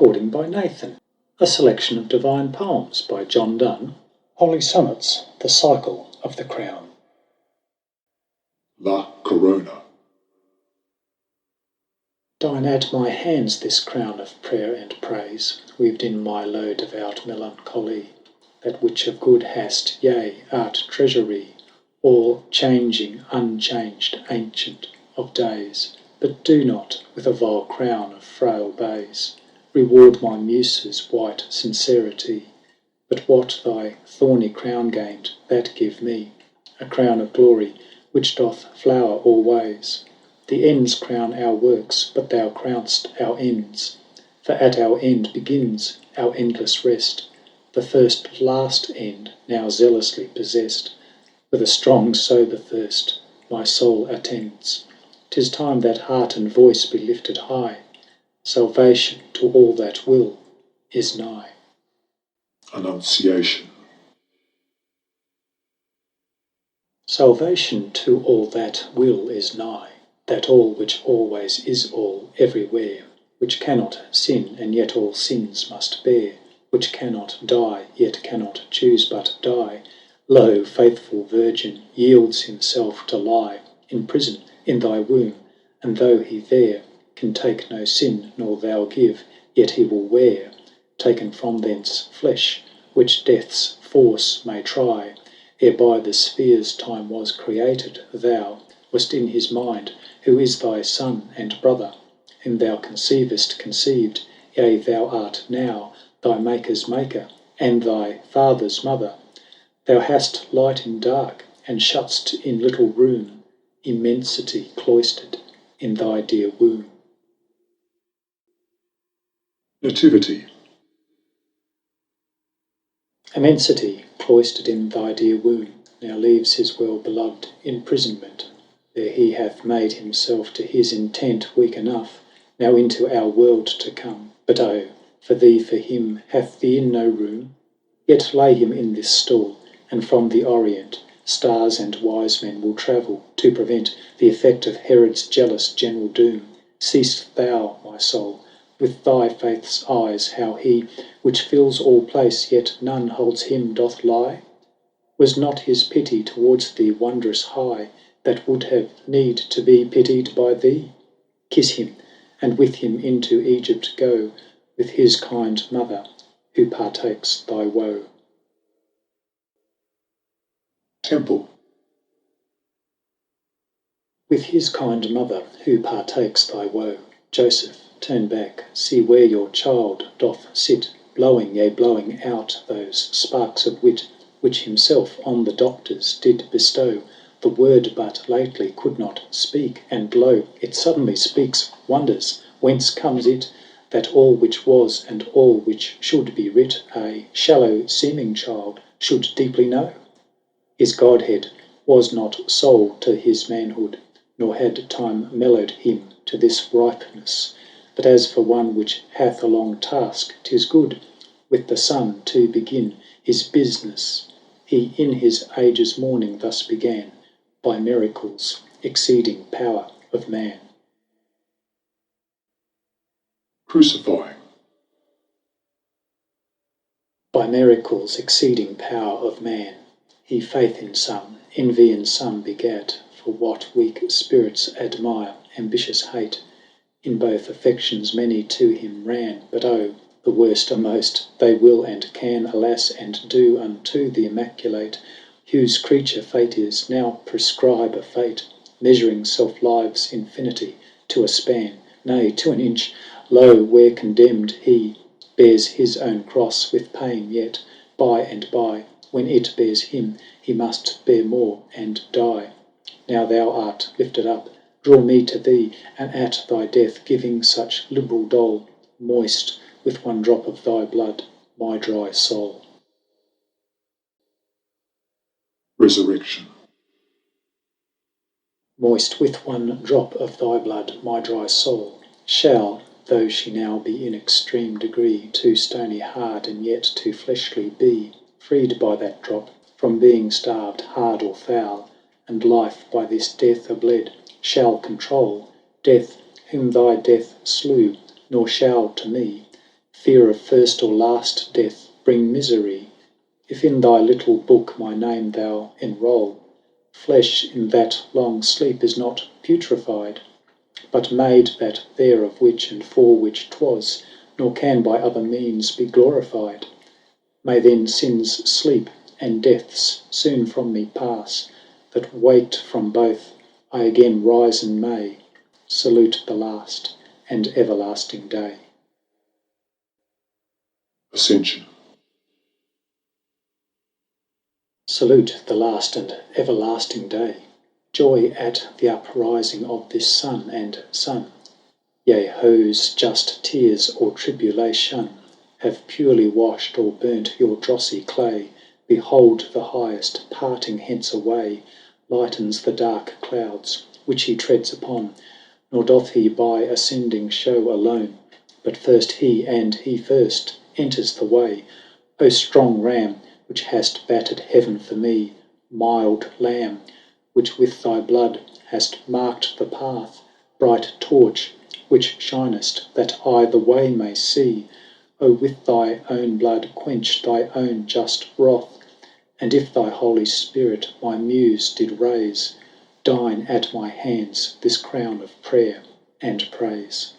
Recording by Nathan. A selection of divine poems by John Donne. Holy Sonnets, The Cycle of the Crown. LaCorona. Dine at my hands this crown of prayer and praise, weaved in my low devout melancholy, that which of good hast, yea, art treasury, all changing, unchanged, ancient of days. But do not, with a vile crown of frail bays, reward my muse's white sincerity. But what thy thorny crown gained, that give me, a crown of glory, which doth flower always. The ends crown our works, but thou crown'st our ends. For at our end begins our endless rest, the first last end now zealously possessed. With a strong sober thirst my soul attends. 'Tis time that heart and voice be lifted high. Salvation to all that will is nigh. Annunciation. Salvation to all that will is nigh. That all which always is all everywhere, which cannot sin and yet all sins must bear, which cannot die yet cannot choose but die. Lo, faithful Virgin yields himself to lie in prison in thy womb, and though he there can take no sin nor thou give, yet he will wear, taken from thence, flesh, which death's force may try. Ere by the spheres time was created, thou wast in his mind, who is thy son and brother, whom thou conceivest conceived, yea, thou art now thy Maker's Maker, and thy Father's mother. Thou hast light in dark, and shut'st in little room immensity cloistered in thy dear womb. Nativity. Immensity, cloistered in thy dear womb, now leaves his well-beloved imprisonment. There he hath made himself to his intent weak enough, now into our world to come. But oh, for thee, for him, hath the inn no room? Yet lay him in this stall, and from the Orient stars and wise men will travel to prevent the effect of Herod's jealous general doom. Seest thou, my soul, with thy faith's eyes, how he, which fills all place, yet none holds him, doth lie? Was not his pity towards thee wondrous high, that would have need to be pitied by thee? Kiss him, and with him into Egypt go, with his kind mother, who partakes thy woe. Temple. With his kind mother, who partakes thy woe. Joseph, turn back, see where your child doth sit, blowing, yea, blowing out those sparks of wit, which himself on the doctors did bestow. The word but lately could not speak, and lo, it suddenly speaks wonders. Whence comes it, that all which was and all which should be writ, a shallow seeming child should deeply know? His godhead was not soul to his manhood, nor had time mellowed him to this ripeness. But as for one which hath a long task, 'tis good with the sun to begin his business. He in his age's morning thus began, by miracles exceeding power of man. Crucifying. By miracles exceeding power of man, he faith in some, envy in some begat. For what weak spirits admire, ambitious hate, in both affections many to him ran. But oh, the worst are most, they will and can, alas, and do unto the immaculate, whose creature fate is, now prescribe a fate, measuring self-live's infinity to a span, nay, to an inch. Lo, where condemned he bears his own cross with pain, yet by and by, when it bears him, he must bear more and die. Now thou art lifted up, draw me to thee, and at thy death giving such liberal dole, moist with one drop of thy blood my dry soul. Resurrection. Moist with one drop of thy blood my dry soul shall, though she now be in extreme degree too stony hard and yet too fleshly be, freed by that drop from being starved hard or foul, and life by this death abled shall control. Death, whom thy death slew, nor shall to me fear of first or last death bring misery. If in thy little book my name thou enrol, flesh in that long sleep is not putrefied, but made that there of which and for which 'twas, nor can by other means be glorified. May then sin's sleep and death's soon from me pass, that waked from both I again risen may, salute the last and everlasting day. Ascension. Salute the last and everlasting day. Joy at the uprising of this sun and sun. Yea, whose just tears or tribulation have purely washed or burnt your drossy clay. Behold, the highest, parting hence away, lightens the dark clouds which he treads upon. Nor doth he by ascending show alone, but first he, and he first, enters the way. O strong Ram, which hast battered heaven for me, mild Lamb, which with thy blood hast marked the path, bright torch, which shinest that I the way may see, O with thy own blood quench thy own just wrath, and if thy Holy Spirit my muse did raise, dine at my hands this crown of prayer and praise.